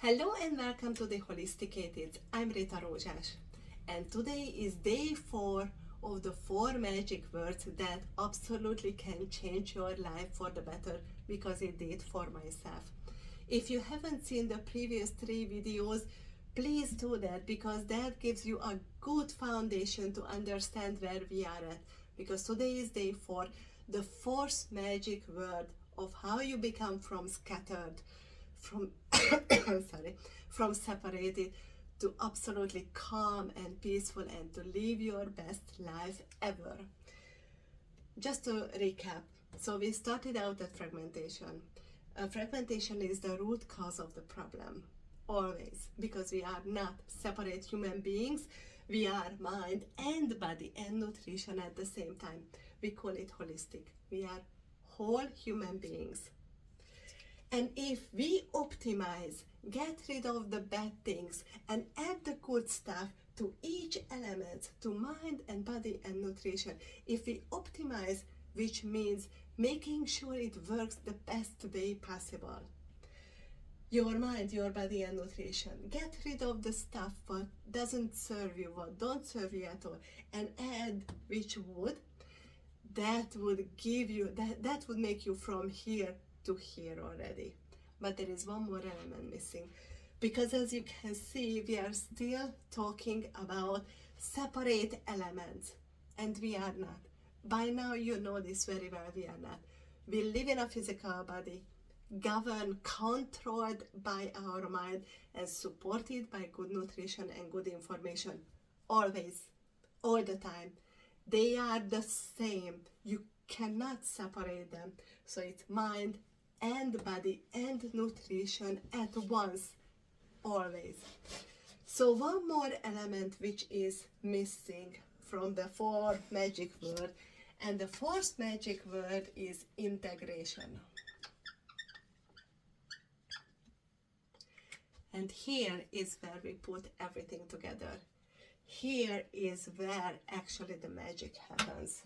Hello and welcome to the Holisticated. I'm Rita Rózsás, and today is day 4 of the 4 magic words that absolutely can change your life for the better, because it did for myself. If you haven't seen the previous 3 videos, please do that, because that gives you a good foundation to understand where we are at. Because today is day 4, the 4th magic word of how you become from scattered, from from separated to absolutely calm and peaceful, and to live your best life ever. Just to recap, so we started out at fragmentation. Fragmentation is the root cause of the problem, always, because we are not separate human beings. We are mind and body and nutrition at the same time. We call it holistic. We are whole human beings. And if we optimize, get rid of the bad things and add the good stuff to each element, to mind and body and nutrition, if we optimize, which means making sure it works the best way possible, your mind, your body and nutrition, get rid of the stuff what doesn't serve you, what don't serve you at all, and add which would, that would give you, that would make you from here to here already. But there is one more element missing, because as you can see, we are still talking about separate elements, and we are not. By now you know this very well, we are not. We live in a physical body, governed, controlled by our mind, and supported by good nutrition and good information, always, all the time. They are the same. You cannot separate them. So it's mind and body and nutrition at once, always. So one more element which is missing from the 4 magic word, and the 4th magic word is integration. And here is where we put everything together. Here is where actually the magic happens.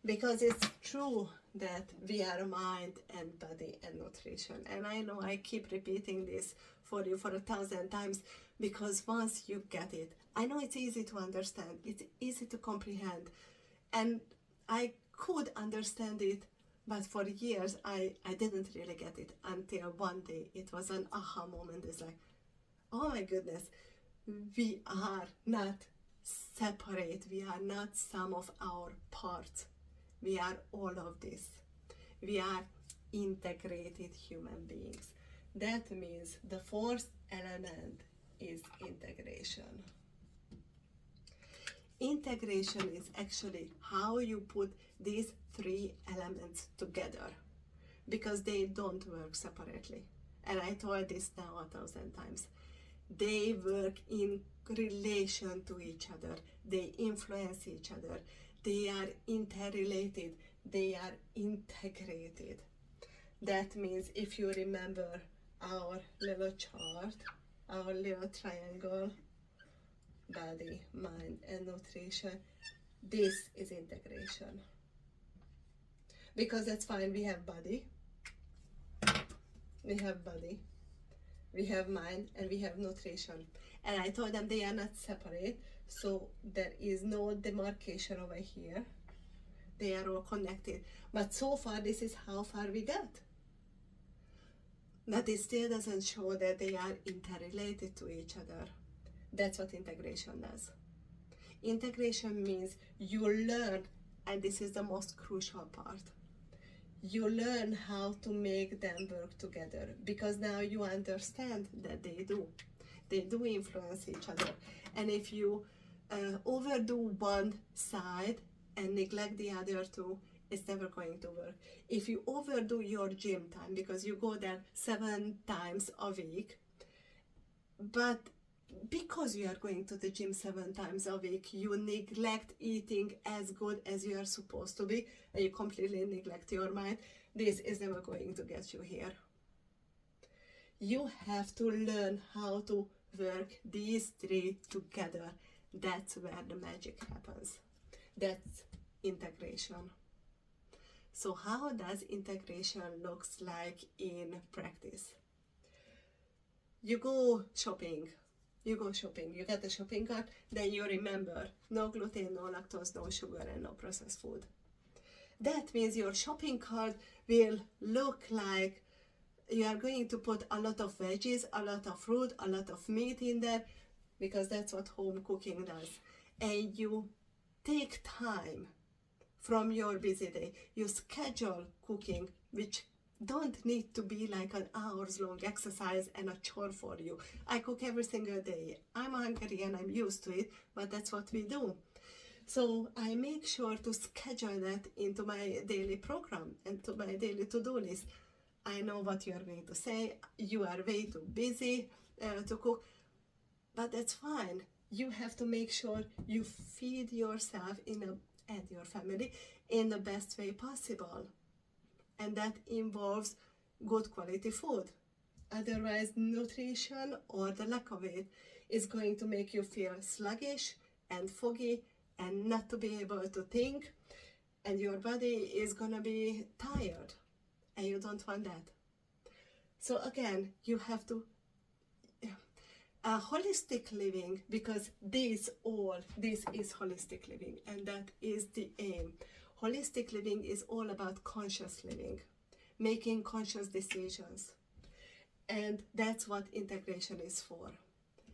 Because it's true that we are mind and body and nutrition. And I know I keep repeating this for you for 1,000 times, because once you get it, I know it's easy to understand, it's easy to comprehend. And I could understand it, but for years I didn't really get it, until one day it was an aha moment. It's like, oh my goodness, we are not separate, we are not sum of our parts. We are all of this. We are integrated human beings. That means the 4th element is integration. Integration is actually how you put these 3 elements together, because they don't work separately. And I told this now 1,000 times. They work in relation to each other. They influence each other. They are interrelated, they are integrated. That means if you remember our little chart, our little triangle, body, mind and nutrition, this is integration. Because that's fine, we have body, we have mind, and we have nutrition. And I told them they are not separate, so there is no demarcation over here. They are all connected. But so far, this is how far we got. But it still doesn't show that they are interrelated to each other. That's what integration does. Integration means you learn, and this is the most crucial part, you learn how to make them work together, because now you understand that they do influence each other. And if you overdo one side and neglect the other 2, it's never going to work. If you overdo your gym time, because you go there 7 times a week, but because you are going to the gym 7 times a week, you neglect eating as good as you are supposed to be, and you completely neglect your mind, this is never going to get you here. You have to learn how to work these 3 together. That's where the magic happens. That's integration. So how does integration looks like in practice? You go shopping. You get a shopping cart, then you remember no gluten, no lactose, no sugar, and no processed food. That means your shopping cart will look like you are going to put a lot of veggies, a lot of fruit, a lot of meat in there, because that's what home cooking does. And you take time from your busy day. You schedule cooking, which don't need to be like an hours long exercise and a chore for you. I cook every single day. I'm hungry and I'm used to it, but that's what we do. So I make sure to schedule that into my daily program and to my daily to-do list. I know what you are going to say. You are way too busy to cook, but that's fine. You have to make sure you feed yourself and your family in the best way possible. And that involves good quality food. Otherwise, nutrition or the lack of it is going to make you feel sluggish and foggy and not to be able to think, and your body is going to be tired, and you don't want that. So again, you have to holistic living, because this is holistic living, and that is the aim. Holistic living is all about conscious living, making conscious decisions, and that's what integration is for.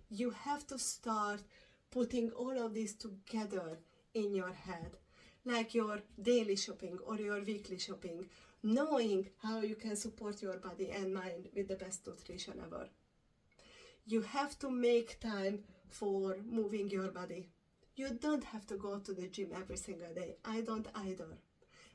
You have to start putting all of this together in your head, like your daily shopping or your weekly shopping, knowing how you can support your body and mind with the best nutrition ever. You have to make time for moving your body. You don't have to go to the gym every single day. I don't either.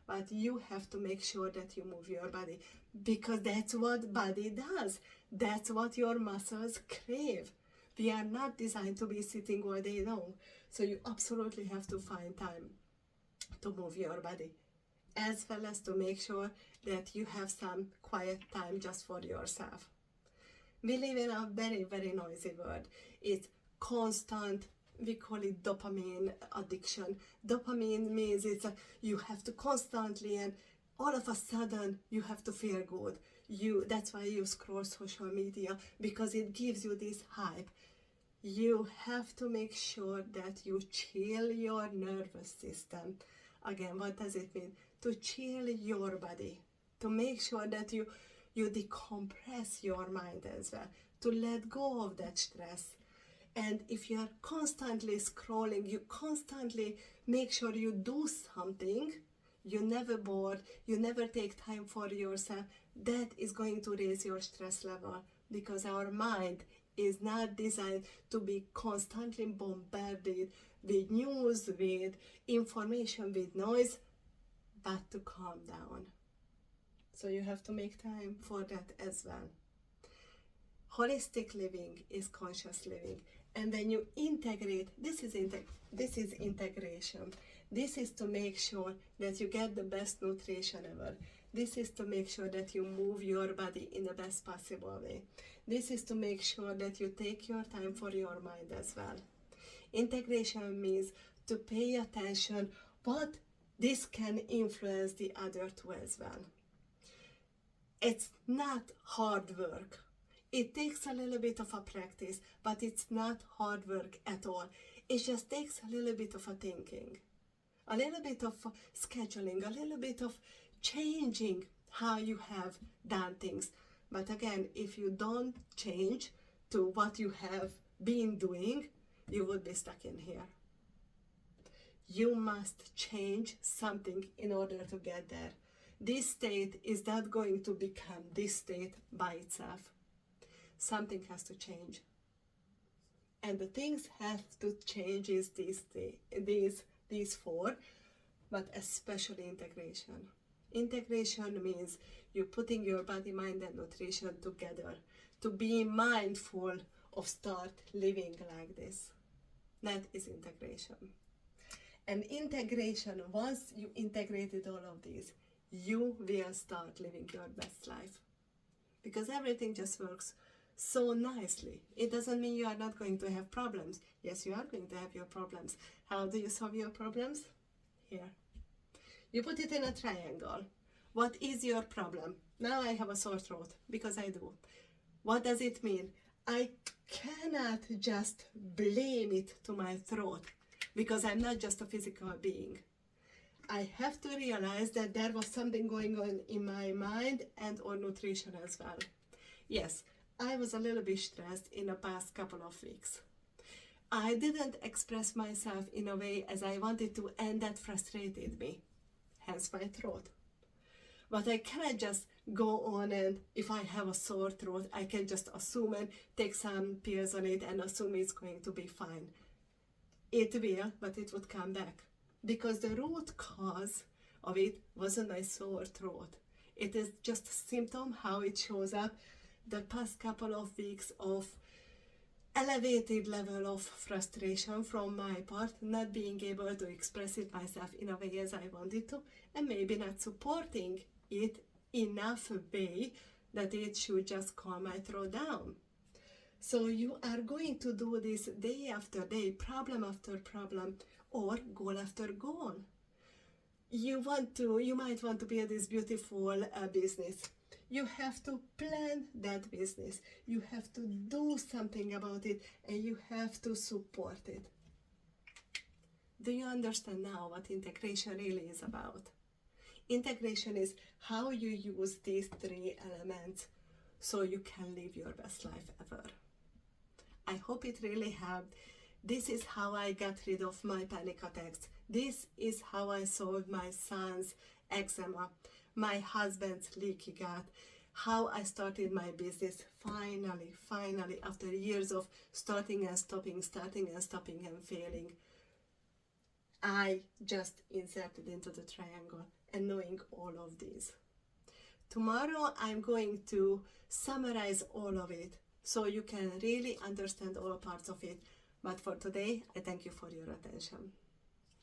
But you have to make sure that you move your body, because that's what body does. That's what your muscles crave. We are not designed to be sitting all day long. So you absolutely have to find time to move your body, as well as to make sure that you have some quiet time just for yourself. We live in a very, very noisy world. It's constant, we call it dopamine addiction. Dopamine means you have to constantly, and all of a sudden you have to feel good. That's why you scroll social media, because it gives you this hype. You have to make sure that you chill your nervous system. Again, what does it mean? To chill your body, to make sure that you decompress your mind as well, to let go of that stress. And if you are constantly scrolling, you constantly make sure you do something, you never bored, you never take time for yourself, that is going to raise your stress level, because our mind is not designed to be constantly bombarded with news, with information, with noise, but to calm down. So you have to make time for that as well. Holistic living is conscious living. And when you integrate, this is integration. This is to make sure that you get the best nutrition ever. This is to make sure that you move your body in the best possible way. This is to make sure that you take your time for your mind as well. Integration means to pay attention what this can influence the other two as well. It's not hard work. It takes a little bit of a practice, but it's not hard work at all. It just takes a little bit of a thinking, a little bit of scheduling, a little bit of changing how you have done things. But again, if you don't change to what you have been doing, you would be stuck in here. You must change something in order to get there. This state is not going to become this state by itself. Something has to change. And the things have to change is these four, but especially integration. Integration means you're putting your body, mind, and nutrition together to be mindful of start living like this. That is integration. And integration, once you integrated all of these, you will start living your best life. Because everything just works so nicely. It doesn't mean you are not going to have problems. Yes, you are going to have your problems. How do you solve your problems? Here. You put it in a triangle. What is your problem? Now I have a sore throat, because I do. What does it mean? I cannot just blame it to my throat because I'm not just a physical being. I have to realize that there was something going on in my mind and on nutrition as well. Yes, I was a little bit stressed in the past couple of weeks. I didn't express myself in a way as I wanted to, and that frustrated me, hence my throat. But I cannot just go on and if I have a sore throat, I can just assume and take some pills on it and assume it's going to be fine. It will, but it would come back. Because the root cause of it wasn't my sore throat. It is just a symptom how it shows up the past couple of weeks of elevated level of frustration from my part, not being able to express it myself in a way as I wanted to, and maybe not supporting it enough way that it should just calm my throat down. So you are going to do this day after day, problem after problem, or goal after goal. You might want to build this beautiful business. You have to plan that business. You have to do something about it, and you have to support it. Do you understand now what integration really is about? Integration is how you use these three elements so you can live your best life ever. I hope it really helped. This is how I got rid of my panic attacks. This is how I solved my son's eczema, my husband's leaky gut, how I started my business finally, after years of starting and stopping and failing. I just inserted into the triangle and knowing all of these. Tomorrow I'm going to summarize all of it so you can really understand all parts of it. But for today, I thank you for your attention.